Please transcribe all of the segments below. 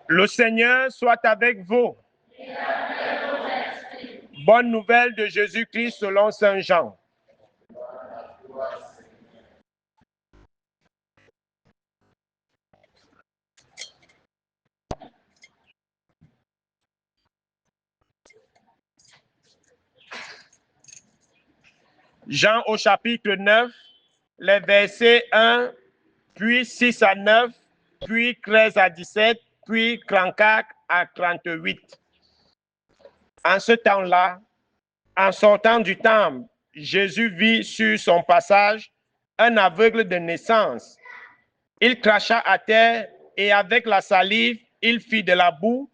Le Seigneur soit avec vous. Bonne nouvelle de Jésus-Christ selon Saint Jean. Jean au chapitre 9, les versets 1, puis 6 à 9, puis 13 à 17, puis 34 à 38. En ce temps-là, en sortant du temple, Jésus vit sur son passage un aveugle de naissance. Il cracha à terre et avec la salive, il fit de la boue,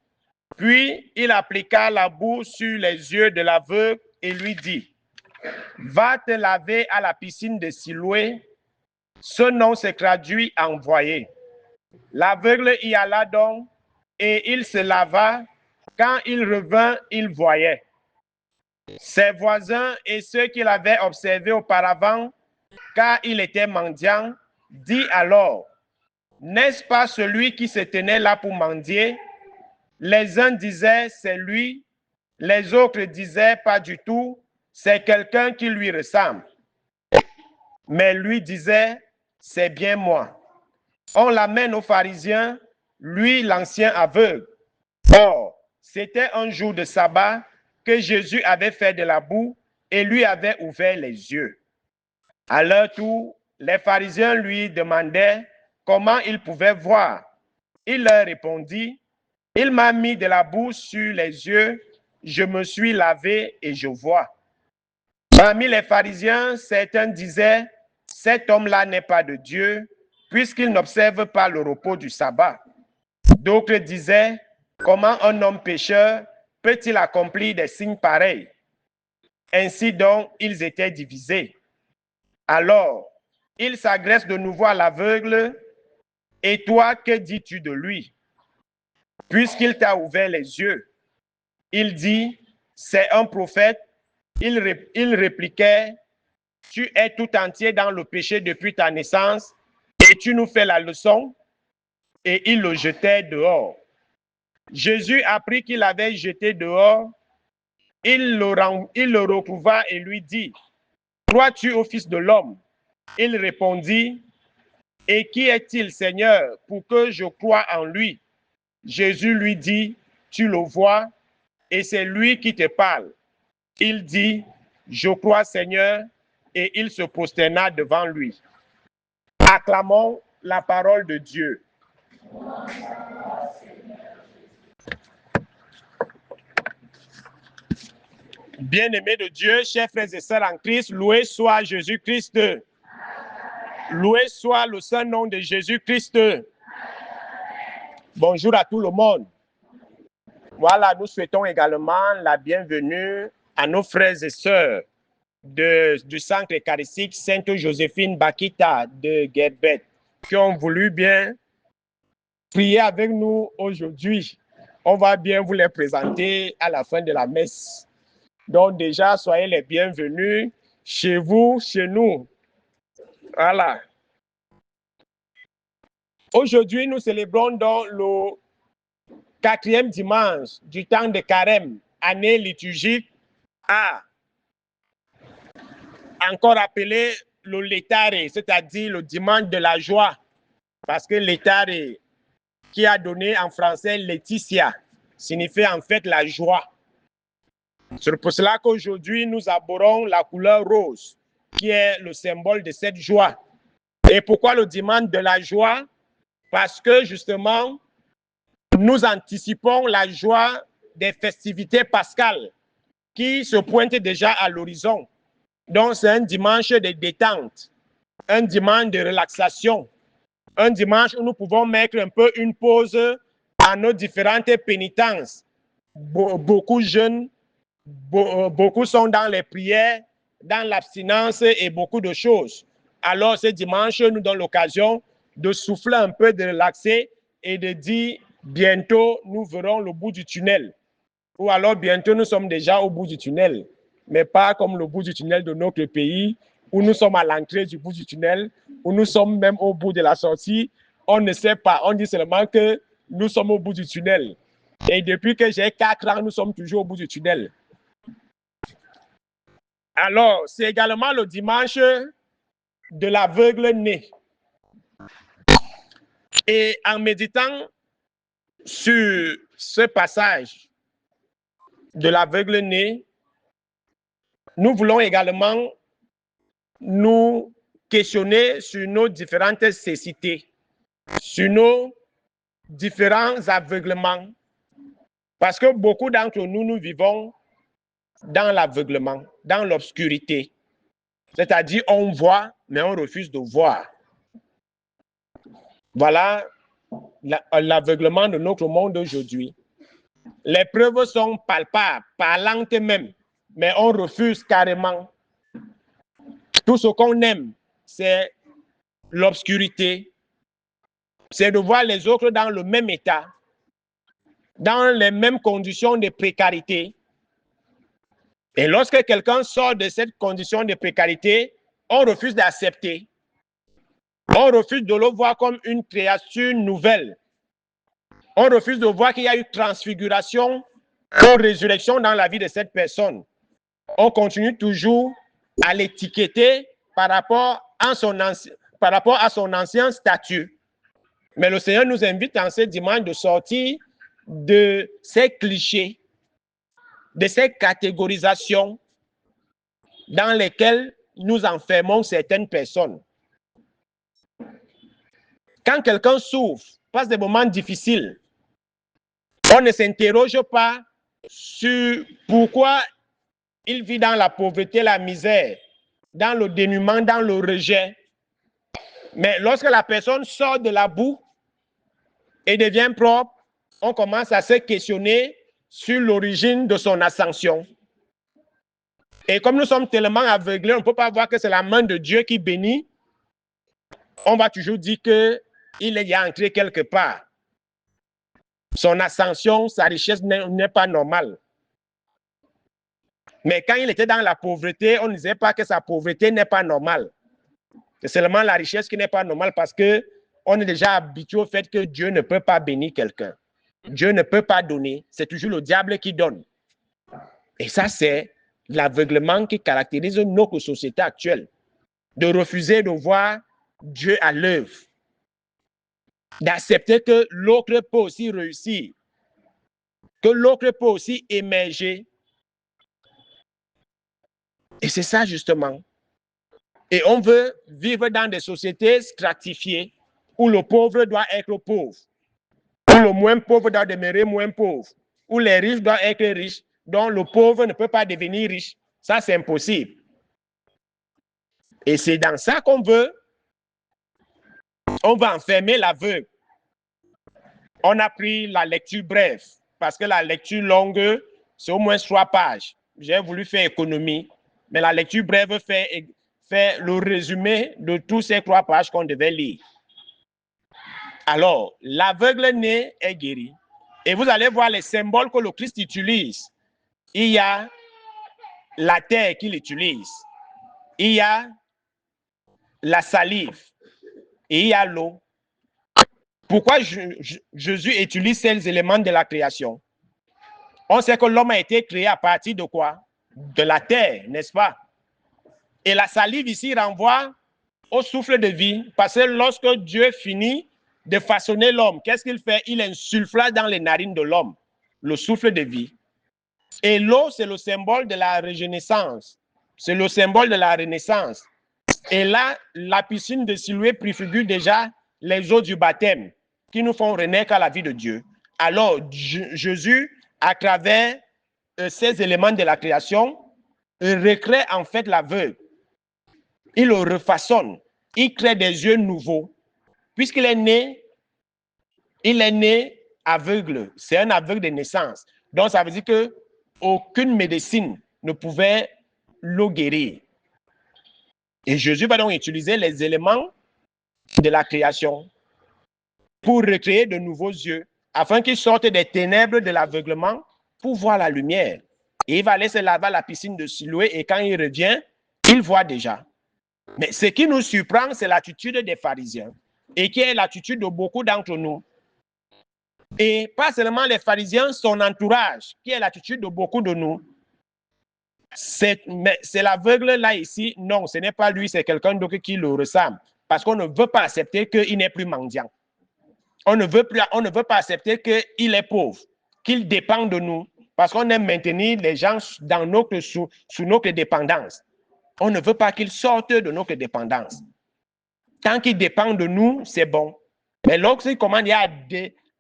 puis il appliqua la boue sur les yeux de l'aveugle et lui dit: Va te laver à la piscine de Siloé. Ce nom se traduit envoyé. L'aveugle y alla donc et il se lava. Quand il revint, il voyait. Ses voisins et ceux qu'il avait observés auparavant, car il était mendiant, dit alors: N'est-ce pas celui qui se tenait là pour mendier? Les uns disaient: C'est lui. Les autres disaient: Pas du tout. C'est quelqu'un qui lui ressemble. Mais lui disait: C'est bien moi. On l'amène aux pharisiens, lui l'ancien aveugle. Or, c'était un jour de sabbat que Jésus avait fait de la boue et lui avait ouvert les yeux. À leur tour, les pharisiens lui demandaient comment il pouvait voir. Il leur répondit: Il m'a mis de la boue sur les yeux, je me suis lavé et je vois. Parmi les pharisiens, certains disaient: Cet homme-là n'est pas de Dieu, puisqu'il n'observe pas le repos du sabbat. D'autres disaient: Comment un homme pécheur peut-il accomplir des signes pareils? Ainsi donc, ils étaient divisés. Alors, il s'adresse de nouveau à l'aveugle: Et toi, que dis-tu de lui? Puisqu'il t'a ouvert les yeux. Il dit: C'est un prophète. Il répliquait: Tu es tout entier dans le péché depuis ta naissance, et tu nous fais la leçon. Et il le jetait dehors. Jésus apprit qu'il avait jeté dehors. Il le retrouva et lui dit: Crois-tu au Fils de l'homme? Il répondit: Et qui est-il, Seigneur, pour que je croie en lui? Jésus lui dit: Tu le vois, et c'est lui qui te parle. Il dit: Je crois, Seigneur, et il se prosterna devant lui. Acclamons la parole de Dieu. Bien-aimés de Dieu, chers frères et sœurs en Christ, loué soit Jésus-Christ. Loué soit le saint nom de Jésus-Christ. Bonjour à tout le monde. Voilà, nous souhaitons également la bienvenue à nos frères et sœurs du centre eucharistique Sainte Joséphine Bakita de Gerbet qui ont voulu bien prier avec nous aujourd'hui. On va bien vous les présenter à la fin de la messe. Donc déjà, soyez les bienvenus chez vous, chez nous. Voilà. Aujourd'hui, nous célébrons donc le 4e dimanche du temps de Carême, année liturgique A, encore appelé le Létare, c'est-à-dire le dimanche de la joie, parce que Létare, qui a donné en français Laetitia, signifie en fait la joie. C'est pour cela qu'aujourd'hui, nous abordons la couleur rose, qui est le symbole de cette joie. Et pourquoi le dimanche de la joie? Parce que justement, nous anticipons la joie des festivités pascales qui se pointent déjà à l'horizon. Donc, c'est un dimanche de détente, un dimanche de relaxation, un dimanche où nous pouvons mettre un peu une pause à nos différentes pénitences. Beaucoup jeûnent, beaucoup sont dans les prières, dans l'abstinence et beaucoup de choses. Alors, ce dimanche nous donne l'occasion de souffler un peu, de relaxer et de dire: bientôt, nous verrons le bout du tunnel. Ou alors, bientôt, nous sommes déjà au bout du tunnel. Mais pas comme le bout du tunnel de notre pays, où nous sommes à l'entrée du bout du tunnel, où nous sommes même au bout de la sortie, on ne sait pas. On dit seulement que nous sommes au bout du tunnel. Et depuis que j'ai 4 ans, nous sommes toujours au bout du tunnel. Alors, c'est également le dimanche de l'aveugle né. Et en méditant sur ce passage de l'aveugle né, nous voulons également nous questionner sur nos différentes cécités, sur nos différents aveuglements. Parce que beaucoup d'entre nous, nous vivons dans l'aveuglement, dans l'obscurité. C'est-à-dire, on voit, mais on refuse de voir. Voilà l'aveuglement de notre monde aujourd'hui. Les preuves sont palpables, parlantes même, mais on refuse carrément. Tout ce qu'on aime, c'est l'obscurité. C'est de voir les autres dans le même état, dans les mêmes conditions de précarité. Et lorsque quelqu'un sort de cette condition de précarité, on refuse d'accepter. On refuse de le voir comme une créature nouvelle. On refuse de voir qu'il y a eu transfiguration ou résurrection dans la vie de cette personne. On continue toujours à l'étiqueter par rapport à son ancien statut. Mais le Seigneur nous invite en ce dimanche de sortir de ces clichés, de ces catégorisations dans lesquelles nous enfermons certaines personnes. Quand quelqu'un souffre, passe des moments difficiles, on ne s'interroge pas sur pourquoi il vit dans la pauvreté, la misère, dans le dénuement, dans le rejet. Mais lorsque la personne sort de la boue et devient propre, on commence à se questionner sur l'origine de son ascension. Et comme nous sommes tellement aveuglés, on ne peut pas voir que c'est la main de Dieu qui bénit. On va toujours dire qu'il est entré quelque part. Son ascension, sa richesse n'est pas normale. Mais quand il était dans la pauvreté, on ne disait pas que sa pauvreté n'est pas normale. C'est seulement la richesse qui n'est pas normale parce qu'on est déjà habitué au fait que Dieu ne peut pas bénir quelqu'un. Dieu ne peut pas donner. C'est toujours le diable qui donne. Et ça, c'est l'aveuglement qui caractérise notre société actuelle. De refuser de voir Dieu à l'œuvre. D'accepter que l'autre peut aussi réussir. Que l'autre peut aussi émerger. Et c'est ça justement. Et on veut vivre dans des sociétés stratifiées où le pauvre doit être pauvre, où le moins pauvre doit demeurer moins pauvre, où les riches doivent être riches, dont le pauvre ne peut pas devenir riche. Ça, c'est impossible. Et c'est dans ça qu'on veut. On va enfermer l'aveugle. On a pris la lecture brève, parce que la lecture longue, c'est au moins 3 pages. J'ai voulu faire économie, mais la lecture brève fait le résumé de tous ces 3 pages qu'on devait lire. Alors, l'aveugle né est guéri. Et vous allez voir les symboles que le Christ utilise. Il y a la terre qu'il utilise. Il y a la salive. Et il y a l'eau. Pourquoi Jésus utilise ces éléments de la création? On sait que l'homme a été créé à partir de quoi? De la terre, n'est-ce pas? Et la salive ici renvoie au souffle de vie. Parce que lorsque Dieu finit de façonner l'homme, qu'est-ce qu'il fait? Il insuffla dans les narines de l'homme le souffle de vie. Et l'eau, c'est le symbole de la régénérescence. C'est le symbole de la renaissance. Et là, la piscine de Siloé préfigure déjà les eaux du baptême qui nous font renaître à la vie de Dieu. Alors, Jésus, à travers ces éléments de la création, recrée en fait l'aveugle. Il le refaçonne. Il crée des yeux nouveaux. Puisqu'il est né, aveugle. C'est un aveugle de naissance. Donc, ça veut dire qu'aucune médecine ne pouvait le guérir. Et Jésus va donc utiliser les éléments de la création pour recréer de nouveaux yeux, afin qu'ils sortent des ténèbres de l'aveuglement pour voir la lumière. Et il va aller se laver à la piscine de Siloé et quand il revient, il voit déjà. Mais ce qui nous surprend, c'est l'attitude des pharisiens. et qui est l'attitude de beaucoup d'entre nous. Et pas seulement les pharisiens, son entourage, qui est l'attitude de beaucoup de nous. C'est l'aveugle là ici, non, ce n'est pas lui, c'est quelqu'un d'autre qui le ressemble. Parce qu'on ne veut pas accepter qu'il n'est plus mendiant. On ne veut pas accepter qu'il est pauvre, qu'il dépend de nous. Parce qu'on aime maintenir les gens sous notre dépendance. On ne veut pas qu'ils sortent de notre dépendance. Tant qu'ils dépendent de nous, c'est bon. Mais lorsqu'il commence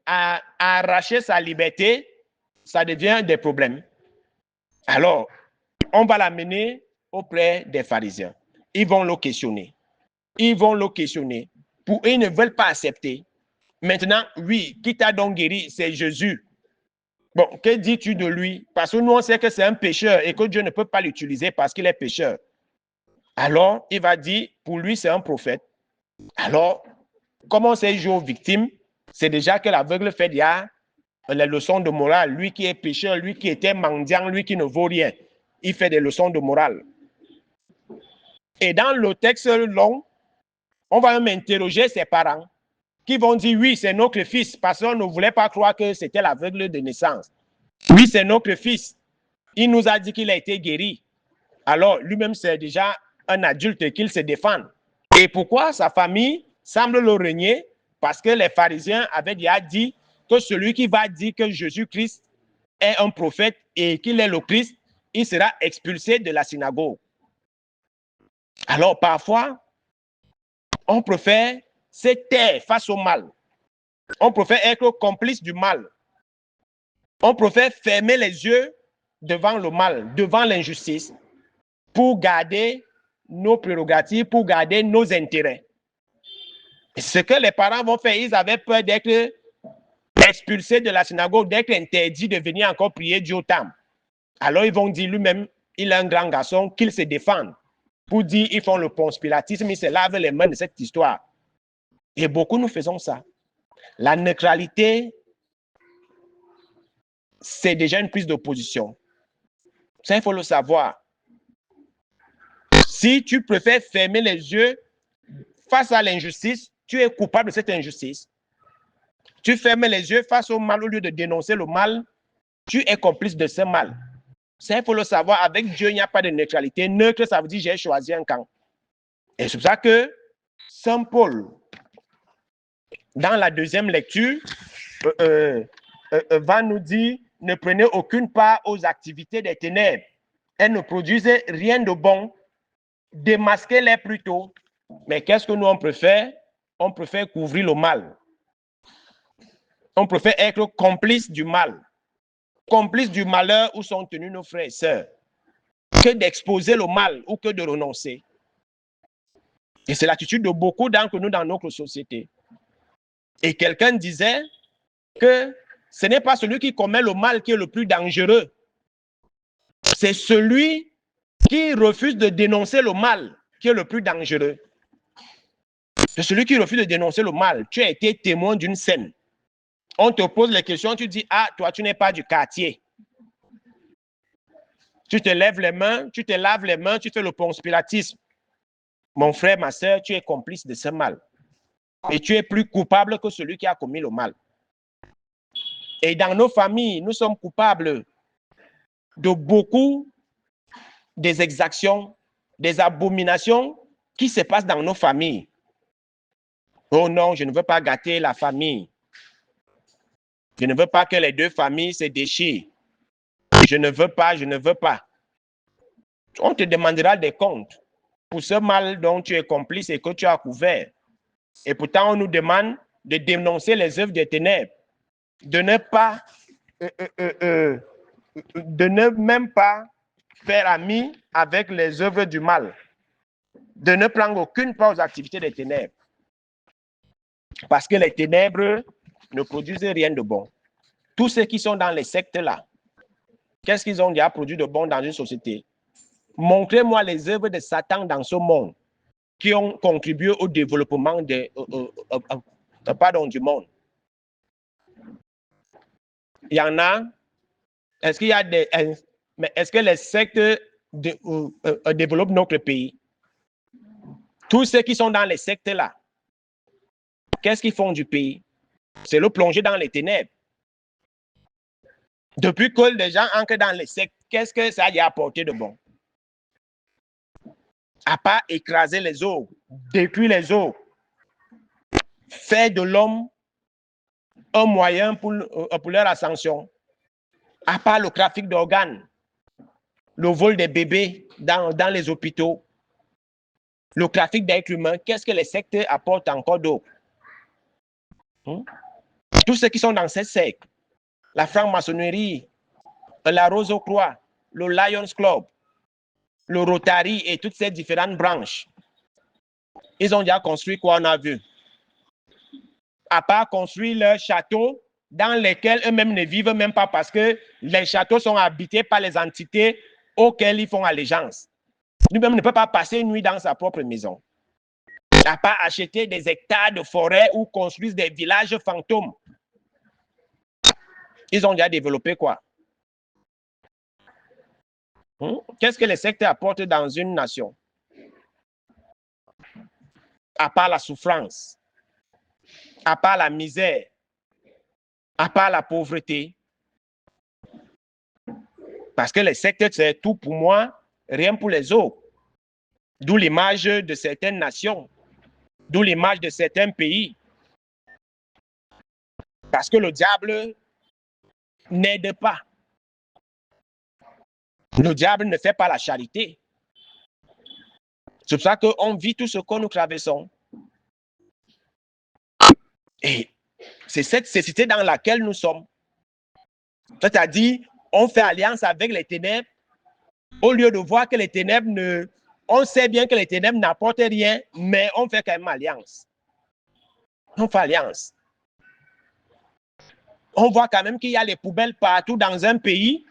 à arracher sa liberté, ça devient des problèmes. Alors, on va l'amener auprès des pharisiens. Ils vont le questionner. Ils ne veulent pas accepter. Maintenant, oui, qui t'a donc guéri? C'est Jésus. Bon, que dis-tu de lui? Parce que nous, on sait que c'est un pécheur et que Dieu ne peut pas l'utiliser parce qu'il est pécheur. Alors, il va dire, pour lui, c'est un prophète. Alors, comment on sait jouer aux victimes? C'est déjà que l'aveugle fait déjà les leçons de morale. Lui qui est pécheur, lui qui était mendiant, lui qui ne vaut rien. Il fait des leçons de morale. Et dans le texte long, on va même interroger ses parents qui vont dire, oui, c'est notre fils, parce qu'on ne voulait pas croire que c'était l'aveugle de naissance. Oui, c'est notre fils. Il nous a dit qu'il a été guéri. Alors, lui-même, c'est déjà un adulte qu'il se défend. Et pourquoi sa famille semble le renier? Parce que les pharisiens avaient déjà dit que celui qui va dire que Jésus-Christ est un prophète et qu'il est le Christ, il sera expulsé de la synagogue. Alors, parfois, on préfère se taire face au mal. On préfère être complice du mal. On préfère fermer les yeux devant le mal, devant l'injustice, pour garder nos prérogatives, pour garder nos intérêts. Et ce que les parents vont faire, ils avaient peur d'être expulsés de la synagogue, d'être interdits de venir encore prier Dieu au temple. Alors ils vont dire lui-même, il est un grand garçon, qu'il se défende. Pour dire, ils font le conspiratisme, ils se lavent les mains de cette histoire. Et beaucoup nous faisons ça. La neutralité, c'est déjà une prise de position. Ça, il faut le savoir. Si tu préfères fermer les yeux face à l'injustice, tu es coupable de cette injustice. Tu fermes les yeux face au mal au lieu de dénoncer le mal, tu es complice de ce mal. Ça, il faut le savoir. Avec Dieu, il n'y a pas de neutralité. Neutre, ça veut dire j'ai choisi un camp. Et c'est pour ça que Saint Paul, dans la deuxième lecture, va nous dire, ne prenez aucune part aux activités des ténèbres. Elles ne produisent rien de bon. Démasquez-les plutôt. Mais qu'est-ce que nous, on préfère? On préfère couvrir le mal. On préfère être complice du mal. Complice du malheur où sont tenus nos frères et sœurs. Que d'exposer le mal ou que de renoncer. Et c'est l'attitude de beaucoup d'entre nous dans notre société. Et quelqu'un disait que ce n'est pas celui qui commet le mal qui est le plus dangereux. C'est celui qui refuse de dénoncer le mal qui est le plus dangereux. C'est celui qui refuse de dénoncer le mal. Tu as été témoin d'une scène. On te pose les questions, tu dis, ah, toi, tu n'es pas du quartier. Tu te lèves les mains, tu te laves les mains, tu fais le conspiratisme. Mon frère, ma soeur, tu es complice de ce mal. Et tu es plus coupable que celui qui a commis le mal. Et dans nos familles, nous sommes coupables de beaucoup des exactions, des abominations qui se passent dans nos familles. Oh non, je ne veux pas gâter la famille. Je ne veux pas que les deux familles se déchirent. Je ne veux pas, je ne veux pas. On te demandera des comptes pour ce mal dont tu es complice et que tu as couvert. Et pourtant, on nous demande de dénoncer les œuvres des ténèbres, de ne pas, de ne même pas faire ami avec les œuvres du mal, de ne prendre aucune part aux activités des ténèbres. Parce que les ténèbres ne produisent rien de bon. Tous ceux qui sont dans les sectes là, qu'est-ce qu'ils ont déjà produit de bon dans une société? Montrez-moi les œuvres de Satan dans ce monde qui ont contribué au développement du monde. Il y en a. Est-ce qu'il y a des... Mais est-ce que les sectes développent notre pays? Tous ceux qui sont dans les sectes là, qu'est-ce qu'ils font du pays? C'est le plonger dans les ténèbres. Depuis que les gens entrent dans les sectes, qu'est-ce que ça y a apporté de bon? À part écraser les eaux, détruire les eaux, faire de l'homme un moyen pour leur ascension. À part le trafic d'organes, le vol des bébés dans les hôpitaux, le trafic d'êtres humains, qu'est-ce que les sectes apportent encore d'autre? Tous ceux qui sont dans ces sectes, la franc-maçonnerie, la Rose-Croix, le Lions Club, le Rotary et toutes ces différentes branches, ils ont déjà construit quoi on a vu? À part construire leurs châteaux dans lesquels eux-mêmes ne vivent même pas parce que les châteaux sont habités par les entités auxquelles ils font allégeance. Lui-même ne peut pas passer une nuit dans sa propre maison. À part acheter des hectares de forêt ou construire des villages fantômes. Ils ont déjà développé quoi? Qu'est-ce que les sectes apportent dans une nation? À part la souffrance, à part la misère, à part la pauvreté. Parce que les sectes, c'est tout pour moi, rien pour les autres. D'où l'image de certaines nations, d'où l'image de certains pays. Parce que le diable n'aide pas. Le diable ne fait pas la charité. C'est pour ça qu'on vit tout ce que nous traversons. Et c'est cette cécité dans laquelle nous sommes. C'est-à-dire, on fait alliance avec les ténèbres au lieu de voir que les ténèbres ne... On sait bien que les ténèbres n'apportent rien, mais on fait quand même alliance. On fait alliance. On voit quand même qu'il y a les poubelles partout dans un pays,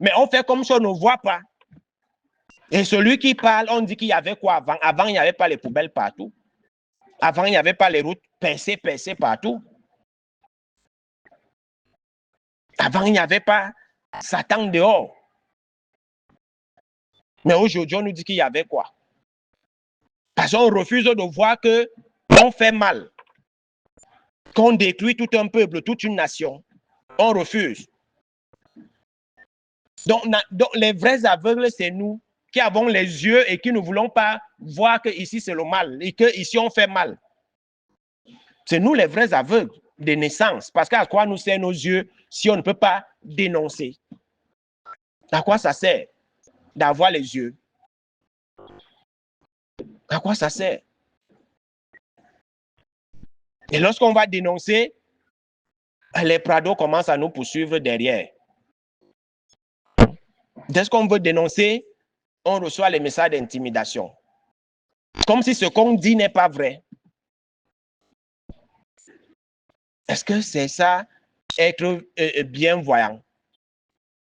mais on fait comme si on ne voit pas. Et celui qui parle, on dit qu'il y avait quoi avant? Avant, il n'y avait pas les poubelles partout. Avant, il n'y avait pas les routes percées partout. Avant, il n'y avait pas Satan dehors. Mais aujourd'hui, on nous dit qu'il y avait quoi? Parce qu'on refuse de voir qu'on fait mal. Qu'on détruit tout un peuple, toute une nation. On refuse. Donc les vrais aveugles, c'est nous qui avons les yeux et qui ne voulons pas voir que ici c'est le mal et que ici on fait mal. C'est nous les vrais aveugles de naissance. Parce qu'à quoi nous servent nos yeux si on ne peut pas dénoncer? À quoi ça sert d'avoir les yeux? À quoi ça sert? Et lorsqu'on va dénoncer, les prados commencent à nous poursuivre derrière. Dès qu'on veut dénoncer, on reçoit les messages d'intimidation. Comme si ce qu'on dit n'est pas vrai. Est-ce que c'est ça, être bienvoyant?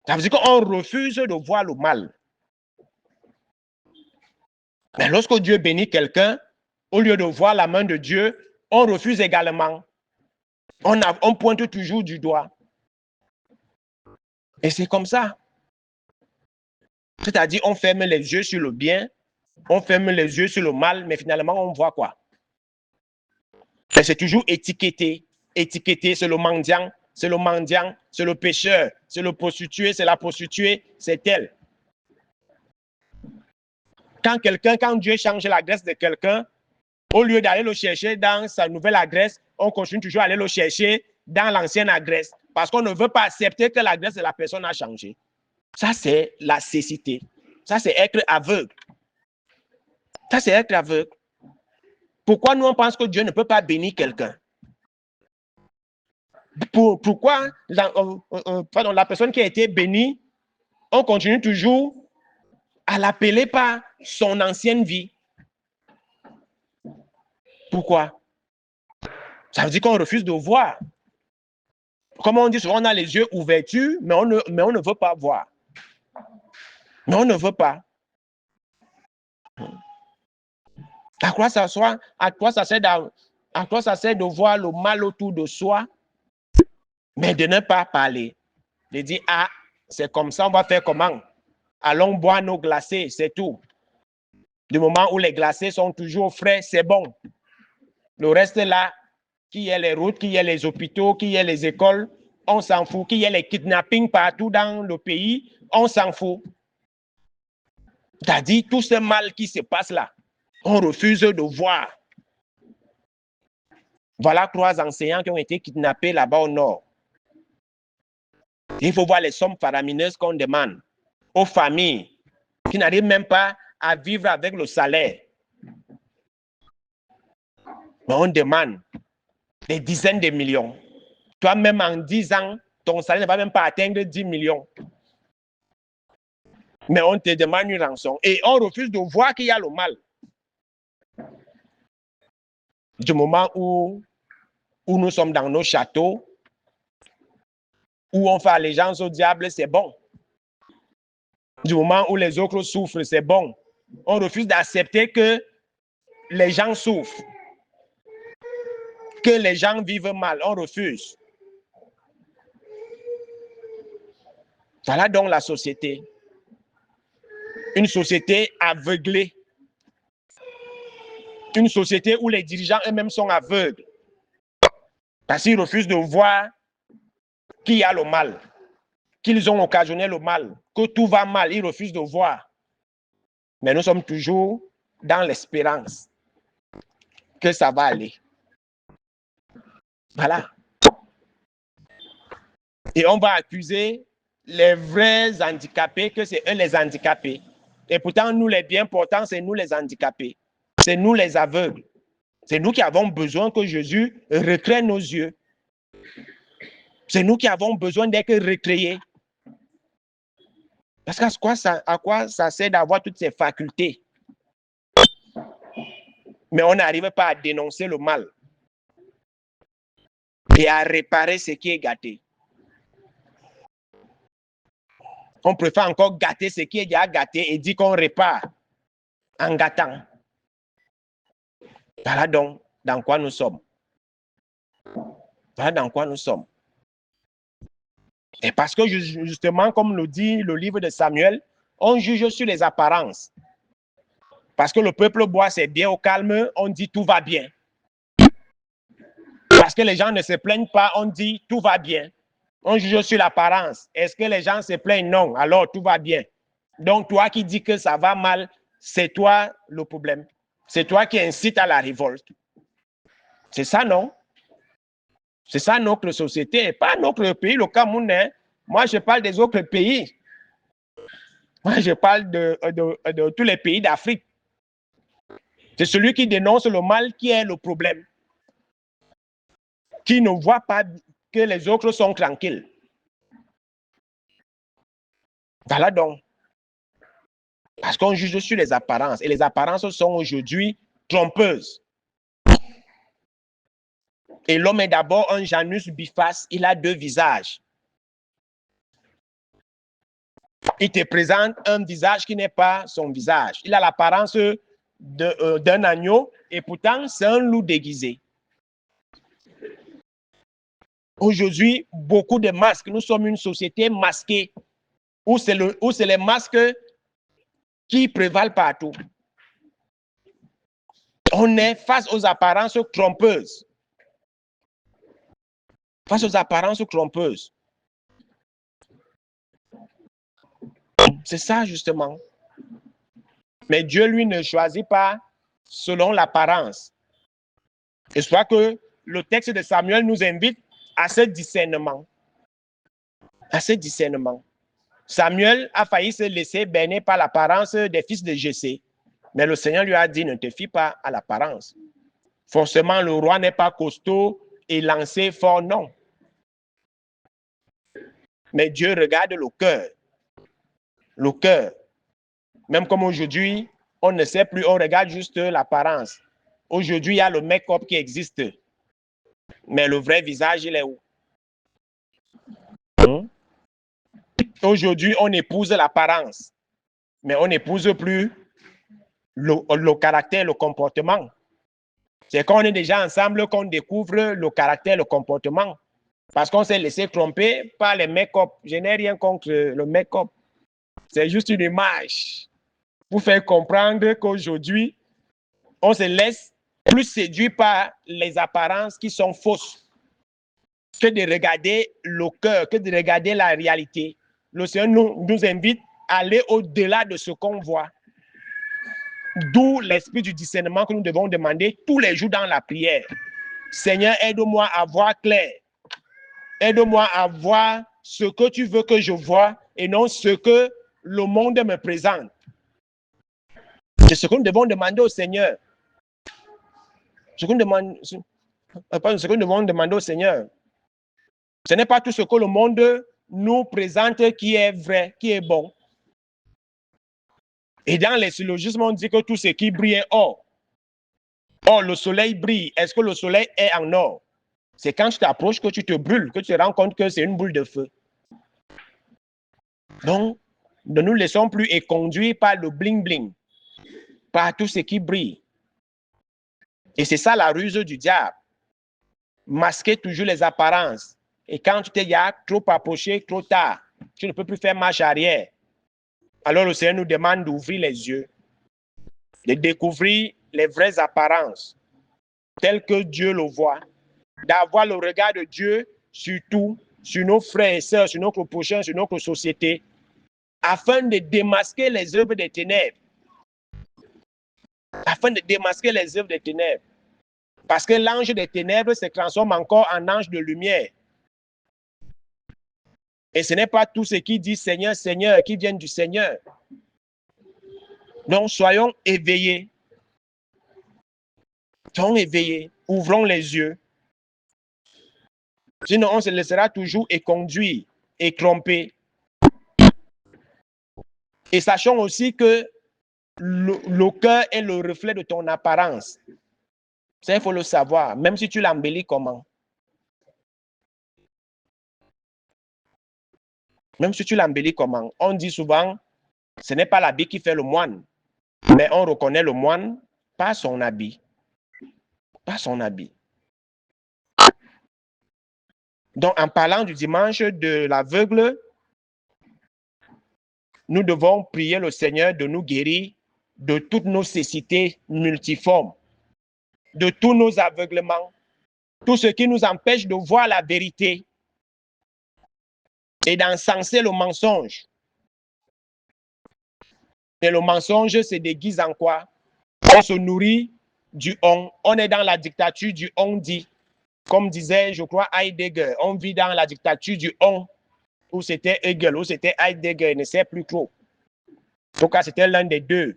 Ça veut dire qu'on refuse de voir le mal. Mais lorsque Dieu bénit quelqu'un, au lieu de voir la main de Dieu, on refuse également. On pointe toujours du doigt. Et c'est comme ça. C'est-à-dire, on ferme les yeux sur le bien, on ferme les yeux sur le mal, mais finalement, on voit quoi? C'est toujours étiqueté. Étiqueté, c'est le mendiant, c'est le mendiant, c'est le pécheur, c'est le prostitué, c'est la prostituée, c'est elle. Quand Dieu change l'adresse de quelqu'un, au lieu d'aller le chercher dans sa nouvelle adresse, on continue toujours à aller le chercher dans l'ancienne adresse parce qu'on ne veut pas accepter que l'adresse de la personne a changé. Ça, c'est la cécité. Ça, c'est être aveugle. Ça, c'est être aveugle. Pourquoi nous, on pense que Dieu ne peut pas bénir quelqu'un? Pourquoi la personne qui a été bénie, on continue toujours à l'appeler par son ancienne vie? Pourquoi? Ça veut dire qu'on refuse de voir. Comme on dit souvent, on a les yeux ouverts, mais on ne veut pas voir. Mais on ne veut pas. À quoi ça sert de voir le mal autour de soi, mais de ne pas parler? De dire, ah, c'est comme ça, on va faire comment? Allons boire nos glacés, c'est tout. Du moment où les glacés sont toujours frais, c'est bon. Le reste là, qu'il y ait les routes, qu'il y ait les hôpitaux, qu'il y ait les écoles, on s'en fout. Qu'il y ait les kidnappings partout dans le pays, on s'en fout. C'est-à-dire tout ce mal qui se passe là, on refuse de voir. Voilà 3 enseignants qui ont été kidnappés là-bas au nord. Il faut voir les sommes faramineuses qu'on demande aux familles qui n'arrivent même pas à vivre avec le salaire. Mais on demande des dizaines de millions. Toi-même, en 10 ans, ton salaire ne va même pas atteindre 10 millions. Mais on te demande une rançon. Et on refuse de voir qu'il y a le mal. Du moment où nous sommes dans nos châteaux, où on fait allégeance au diable, c'est bon. Du moment où les autres souffrent, c'est bon. On refuse d'accepter que les gens souffrent, que les gens vivent mal. On refuse. Voilà donc la société. Une société aveuglée. Une société où les dirigeants eux-mêmes sont aveugles. Parce qu'ils refusent de voir qu'il y a le mal, qu'ils ont occasionné le mal, que tout va mal. Ils refusent de voir. Mais nous sommes toujours dans l'espérance que ça va aller. Voilà. Et on va accuser les vrais handicapés que c'est eux les handicapés. Et pourtant, nous les bien portants, c'est nous les handicapés. C'est nous les aveugles. C'est nous qui avons besoin que Jésus recrée nos yeux. C'est nous qui avons besoin d'être recréés. Parce qu'à quoi ça sert d'avoir toutes ces facultés? Mais on n'arrive pas à dénoncer le mal et à réparer ce qui est gâté. On préfère encore gâter ce qui est déjà gâté et dire qu'on répare en gâtant. Voilà donc dans quoi nous sommes. Voilà dans quoi nous sommes. Et parce que justement, comme le dit le livre de Samuel, on juge sur les apparences. Parce que le peuple boit ses biens au calme, on dit tout va bien. Parce que les gens ne se plaignent pas, on dit tout va bien. On juge sur l'apparence. Est-ce que les gens se plaignent? Non, alors tout va bien. Donc toi qui dis que ça va mal, c'est toi le problème. C'est toi qui incites à la révolte. C'est ça, non? C'est ça notre société, pas notre pays, le Cameroun. Hein? Moi, je parle des autres pays. Moi, je parle de tous les pays d'Afrique. C'est celui qui dénonce le mal qui est le problème. Qui ne voit pas que les autres sont tranquilles. Voilà donc. Parce qu'on juge sur les apparences. Et les apparences sont aujourd'hui trompeuses. Et l'homme est d'abord un Janus biface. Il a 2 visages. Il te présente un visage qui n'est pas son visage. Il a l'apparence d'un agneau et pourtant c'est un loup déguisé. Aujourd'hui, beaucoup de masques. Nous sommes une société masquée où c'est les masques qui prévalent partout. On est face aux apparences trompeuses. Face aux apparences trompeuses. C'est ça, justement. Mais Dieu, lui, ne choisit pas selon l'apparence. Et soit que le texte de Samuel nous invite à ce discernement. À ce discernement. Samuel a failli se laisser berner par l'apparence des fils de Jessé. Mais le Seigneur lui a dit, ne te fie pas à l'apparence. Forcément, le roi n'est pas costaud et lancé fort, non. Mais Dieu regarde le cœur. Le cœur. Même comme aujourd'hui, on ne sait plus, on regarde juste l'apparence. Aujourd'hui, il y a le make-up qui existe. Mais le vrai visage, il est où? Aujourd'hui, on épouse l'apparence. Mais on n'épouse plus le caractère, le comportement. C'est quand on est déjà ensemble qu'on découvre le caractère, le comportement. Parce qu'on s'est laissé tromper par les make-up. Je n'ai rien contre le make-up. C'est juste une image pour faire comprendre qu'aujourd'hui, on se laisse plus séduit par les apparences qui sont fausses que de regarder le cœur, que de regarder la réalité. Le Seigneur nous invite à aller au-delà de ce qu'on voit. D'où l'esprit du discernement que nous devons demander tous les jours dans la prière. Seigneur, aide-moi à voir clair. Aide-moi à voir ce que tu veux que je vois et non ce que le monde me présente. C'est ce que nous devons demander au Seigneur. Ce que nous devons demander au Seigneur. Ce n'est pas tout ce que le monde nous présente qui est vrai, qui est bon. Et dans les syllogismes, on dit que tout ce qui brille est or. Or, le soleil brille. Est-ce que le soleil est en or? C'est quand tu t'approches que tu te brûles, que tu te rends compte que c'est une boule de feu. Donc, ne nous laissons plus conduire par le bling-bling, par tout ce qui brille. Et c'est ça la ruse du diable. Masquer toujours les apparences. Et quand tu t'es trop approché, trop tard, tu ne peux plus faire marche arrière. Alors le Seigneur nous demande d'ouvrir les yeux, de découvrir les vraies apparences, telles que Dieu le voit, d'avoir le regard de Dieu sur tout, sur nos frères et sœurs, sur notre prochain, sur notre société, afin de démasquer les œuvres des ténèbres. Afin de démasquer les œuvres des ténèbres. Parce que l'ange des ténèbres se transforme encore en ange de lumière. Et ce n'est pas tout ce qui dit Seigneur, Seigneur, qui viennent du Seigneur. Donc, soyons éveillés. Soyons éveillés. Ouvrons les yeux. Sinon, on se laissera toujours conduire et tromper. Et sachons aussi que le cœur est le reflet de ton apparence. Ça, il faut le savoir, même si tu l'embellis comment. Même si tu l'embellis comment. On dit souvent, ce n'est pas l'habit qui fait le moine, mais on reconnaît le moine par son habit. Par son habit. Donc, en parlant du dimanche de l'aveugle, nous devons prier le Seigneur de nous guérir de toutes nos cécités multiformes, de tous nos aveuglements, tout ce qui nous empêche de voir la vérité et d'encenser le mensonge. Et le mensonge se déguise en quoi? On se nourrit du on. On est dans la dictature du on dit. Comme disait, je crois, Heidegger, on vit dans la dictature du on. Ou c'était Hegel, ou c'était Heidegger, il ne sait plus trop. En tout cas, c'était l'un des deux.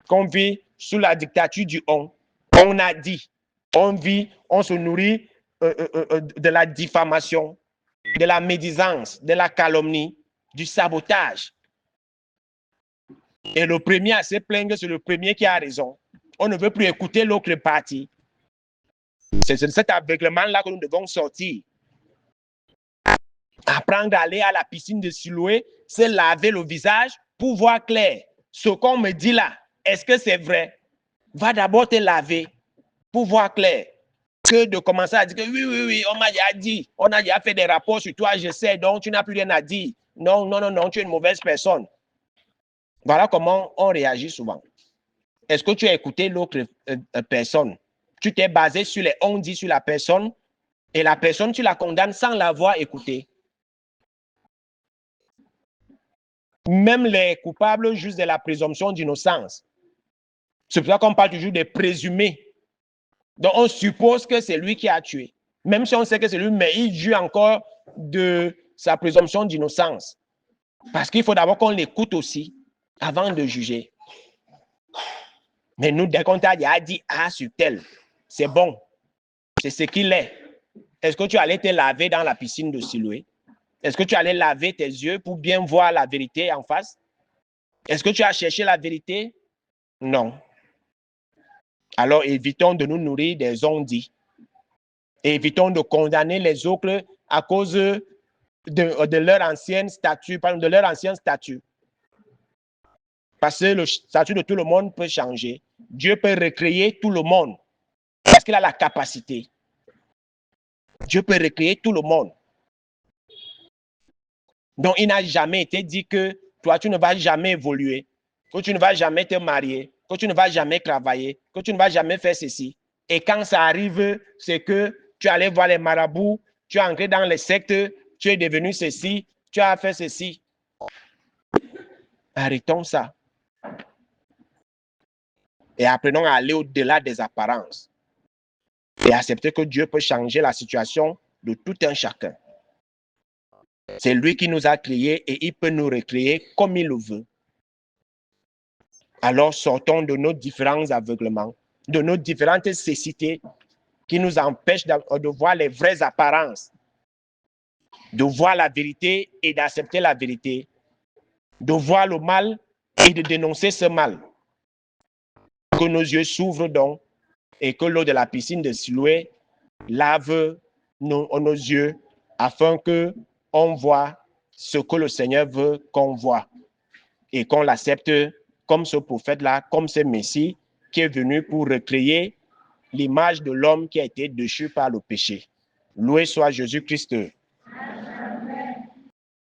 Qu'on vit sous la dictature du on. On a dit. On vit, on se nourrit de la diffamation, de la médisance, de la calomnie, du sabotage. Et le premier à se plaindre, c'est le premier qui a raison. On ne veut plus écouter l'autre partie. C'est de cet aveuglement-là que nous devons sortir. Apprendre à aller à la piscine de Siloé, se laver le visage pour voir clair. Ce qu'on me dit là, est-ce que c'est vrai? Va d'abord te laver pour voir clair. Que de commencer à dire que oui, on m'a déjà dit, on a déjà fait des rapports sur toi, je sais, donc tu n'as plus rien à dire. Non, tu es une mauvaise personne. Voilà comment on réagit souvent. Est-ce que tu as écouté l'autre personne? Tu t'es basé sur les on dit sur la personne et la personne, tu la condamnes sans l'avoir écoutée. Même les coupables jugent de la présomption d'innocence. C'est pour ça qu'on parle toujours de présumés. Donc, on suppose que c'est lui qui a tué. Même si on sait que c'est lui, mais il juge encore de sa présomption d'innocence. Parce qu'il faut d'abord qu'on l'écoute aussi avant de juger. Mais nous, dès qu'on t'a dit ah sur tel, c'est bon. C'est ce qu'il est. Est-ce que tu allais te laver dans la piscine de Siloé? Est-ce que tu allais laver tes yeux pour bien voir la vérité en face? Est-ce que tu as cherché la vérité? Non. Alors évitons de nous nourrir des on-dit. Évitons de condamner les autres à cause de leur ancienne statut, de leur ancien statut. Parce que le statut de tout le monde peut changer. Dieu peut recréer tout le monde. Parce qu'il a la capacité. Dieu peut recréer tout le monde. Donc, il n'a jamais été dit que toi, tu ne vas jamais évoluer, que tu ne vas jamais te marier, que tu ne vas jamais travailler, que tu ne vas jamais faire ceci. Et quand ça arrive, c'est que tu allais voir les marabouts, tu es entré dans les sectes, tu es devenu ceci, tu as fait ceci. Arrêtons ça. Et apprenons à aller au-delà des apparences. Et accepter que Dieu peut changer la situation de tout un chacun. C'est lui qui nous a créés et il peut nous recréer comme il le veut. Alors sortons de nos différents aveuglements, de nos différentes cécités qui nous empêchent de voir les vraies apparences, de voir la vérité et d'accepter la vérité, de voir le mal et de dénoncer ce mal. Que nos yeux s'ouvrent donc et que l'eau de la piscine de Siloé lave nos yeux afin qu'on voit ce que le Seigneur veut qu'on voit et qu'on l'accepte comme ce prophète-là, comme ce Messie qui est venu pour recréer l'image de l'homme qui a été déchu par le péché. Loué soit Jésus-Christ.